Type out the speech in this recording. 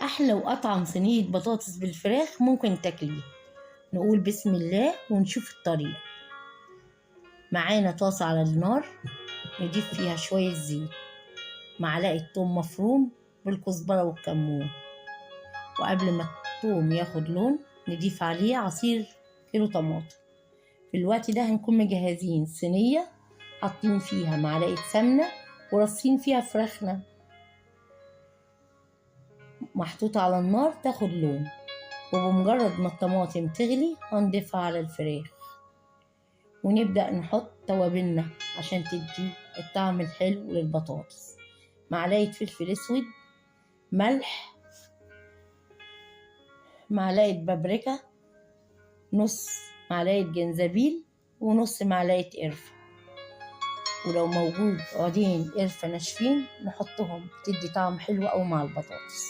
أحلى وأطعم صينية بطاطس بالفراخ ممكن تاكليه. نقول بسم الله ونشوف الطريقة. معانا طاسة على النار، نضيف فيها شوية زيت، معلقة توم مفروم بالكزبرة والكمون، وقبل ما التوم ياخد لون نضيف عليه عصير كيلو طماطم. في الوقت ده هنكون مجهزين صينية حاطين فيها معلقة سمنة ورصين فيها فراخنا محطوطة على النار تاخد لون، وبمجرد ما الطماطم تغلي هنضيفها على الفراخ ونبدأ نحط توابلنا عشان تدي الطعم الحلو للبطاطس. معلقة فلفل اسود، ملح، معلقة بابريكا، نص معلقة جنزبيل، ونص معلقة قرفة، ولو موجود عودين قرفة ناشفين نحطهم تدي طعم حلو أوي مع البطاطس.